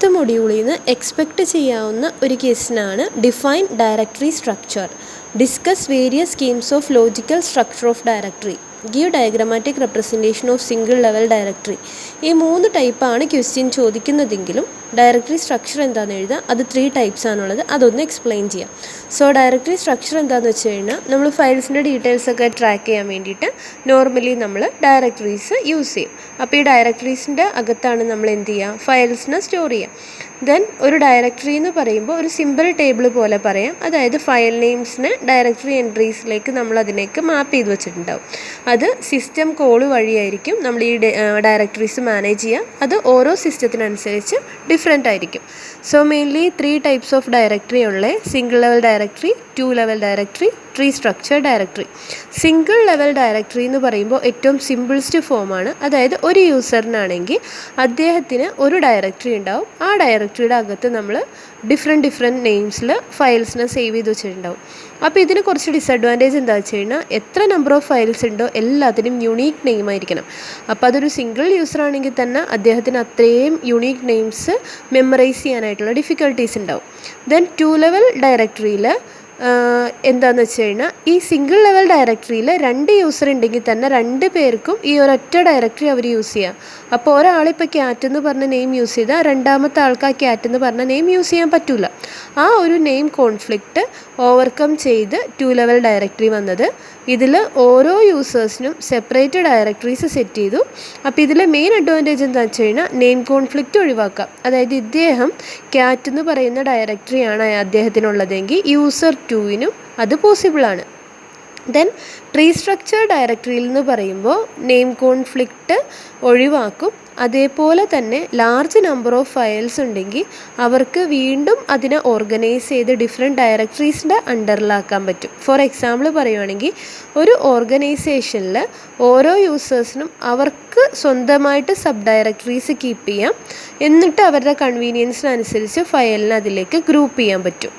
അടുത്ത മൊഡ്യൂളിൽ നിന്ന് എക്സ്പെക്റ്റ് ചെയ്യാവുന്ന ഒരു ക്വസ്റ്റ്യനാണ് define directory structure, discuss various schemes of logical structure of directory, give diagrammatic representation of single level directory. ഈ 3 ടൈപ്പാണ് ക്വസ്റ്റ്യൻ ചോദിക്കുന്നതെങ്കിലും ഡയറക്ടറി സ്ട്രക്ചർ എന്താണെന്ന് എഴുതുക. അത് 3 ടൈപ്സ് ആണുള്ളത്, അതൊന്ന് എക്സ്പ്ലെയിൻ ചെയ്യാം. സോ ഡയറക്ടറി സ്ട്രക്ചർ എന്താണെന്ന് വെച്ച് കഴിഞ്ഞാൽ നമ്മൾ ഫയൽസിൻ്റെ ഡീറ്റെയിൽസൊക്കെ ട്രാക്ക് ചെയ്യാൻ വേണ്ടിയിട്ട് നോർമലി നമ്മൾ ഡയറക്ടറീസ് യൂസ് ചെയ്യും. അപ്പോൾ ഈ ഡയറക്ടറീസിൻ്റെ അകത്താണ് നമ്മൾ എന്ത് ചെയ്യുക, ഫയൽസിനെ സ്റ്റോർ ചെയ്യുക. ദെൻ ഒരു ഡയറക്ടറി എന്ന് പറയുമ്പോൾ ഒരു സിമ്പിൾ ടേബിൾ പോലെ പറയാം. അതായത് ഫയൽ നെയിംസിനെ ഡയറക്ടറി എൻട്രീസിലേക്ക് നമ്മൾ അതിലേക്ക് മാപ്പ് ചെയ്ത് വെച്ചിട്ടുണ്ടാവും. അത് സിസ്റ്റം കോൾ വഴിയായിരിക്കും നമ്മൾ ഈ ഡയറക്ടറീസ് മാനേജ് ചെയ്യുക. അത് ഓരോ സിസ്റ്റത്തിനനുസരിച്ച് ഡിഫറെൻ്റ് ആയിരിക്കും. So mainly 3 types of directory ഉള്ളത്: single level directory, 2 level directory, tree structure directory. Single level directory എന്ന് പറയുമ്പോൾ ഏറ്റവും സിമ്പിൾസ്റ്റ് ഫോമാണ്. അതായത് ഒരു യൂസറിനാണെങ്കിൽ അദ്ദേഹത്തിന് ഒരു ഡയറക്ടറി ഉണ്ടാവും. ആ ഡയറക്ടറിയുടെ അകത്ത് നമ്മൾ ഡിഫറെൻറ്റ് നെയിംസിൽ ഫയൽസിനെ സേവ് ചെയ്ത് വെച്ചിട്ടുണ്ടാവും. അപ്പോൾ ഇതിന് കുറച്ച് ഡിസഡ്വാൻറ്റേജ് എന്താ വെച്ച് കഴിഞ്ഞാൽ എത്ര നമ്പർ ഓഫ് ഫയൽസ് ഉണ്ടോ എല്ലാത്തിനും യുണീക്ക് നെയിം ആയിരിക്കണം. അപ്പോൾ അതൊരു സിംഗിൾ യൂസർ ആണെങ്കിൽ തന്നെ അദ്ദേഹത്തിന് അത്രയും യുണീക്ക് നെയിംസ് മെമ്മറൈസ് ചെയ്യാനായിട്ടുള്ള ഡിഫിക്കൽട്ടീസ് ഉണ്ടാവും. ദെൻ 2 ലെവൽ ഡയറക്ടറിയിൽ എന്താണെന്ന് വെച്ച് കഴിഞ്ഞാൽ ഈ സിംഗിൾ ലെവൽ ഡയറക്ടറിയിൽ 2 യൂസർ ഉണ്ടെങ്കിൽ തന്നെ 2 പേർക്കും ഈ ഒരൊറ്റ ഡയറക്ടറി അവർ യൂസ് ചെയ്യാം. അപ്പോൾ ഒരാളിപ്പോൾ ക്യാറ്റ് എന്ന് പറഞ്ഞ നെയിം യൂസ് ചെയ്താൽ രണ്ടാമത്തെ ആൾക്ക് ആ ക്യാറ്റ് എന്ന് പറഞ്ഞ നെയിം യൂസ് ചെയ്യാൻ പറ്റില്ല. ആ ഒരു നെയിം കോൺഫ്ലിക്റ്റ് ഓവർകം ചെയ്ത് 2 ലെവൽ ഡയറക്ടറി വന്നത്. ഇതിൽ ഓരോ യൂസേഴ്സിനും സെപ്പറേറ്റ് ഡയറക്ടറീസ് സെറ്റ് ചെയ്തു. അപ്പോൾ ഇതിലെ മെയിൻ അഡ്വാൻറ്റേജ് എന്താണെന്ന് വെച്ച് കഴിഞ്ഞാൽ നെയിം കോൺഫ്ലിക്റ്റ് ഒഴിവാക്കാം. അതായത് ഇദ്ദേഹം ക്യാറ്റ് എന്ന് പറയുന്ന ഡയറക്ടറിയാണ് അദ്ദേഹത്തിനുള്ളതെങ്കിൽ യൂസർ 2നും അത് പോസിബിളാണ്. ദെൻ ട്രീ സ്ട്രക്ചർ ഡയറക്ടറിയിൽ എന്ന് പറയുമ്പോൾ നെയിം കോൺഫ്ലിക്റ്റ് ഒഴിവാക്കും. അതേപോലെ തന്നെ ലാർജ് നമ്പർ ഓഫ് ഫയൽസ് ഉണ്ടെങ്കിൽ അവർക്ക് വീണ്ടും അതിനെ ഓർഗനൈസ് ചെയ്ത് ഡിഫറെൻറ്റ് ഡയറക്ടറീസിൻ്റെ അണ്ടറിലാക്കാൻ പറ്റും. ഫോർ എക്സാമ്പിൾ പറയുവാണെങ്കിൽ ഒരു ഓർഗനൈസേഷനിൽ ഓരോ യൂസേഴ്സിനും അവർക്ക് സ്വന്തമായിട്ട് സബ് ഡയറക്ടറീസ് കീപ്പ് ചെയ്യാം. എന്നിട്ട് അവരുടെ കൺവീനിയൻസിനനുസരിച്ച് ഫയലിനെ അതിലേക്ക് ഗ്രൂപ്പ് ചെയ്യാൻ പറ്റും.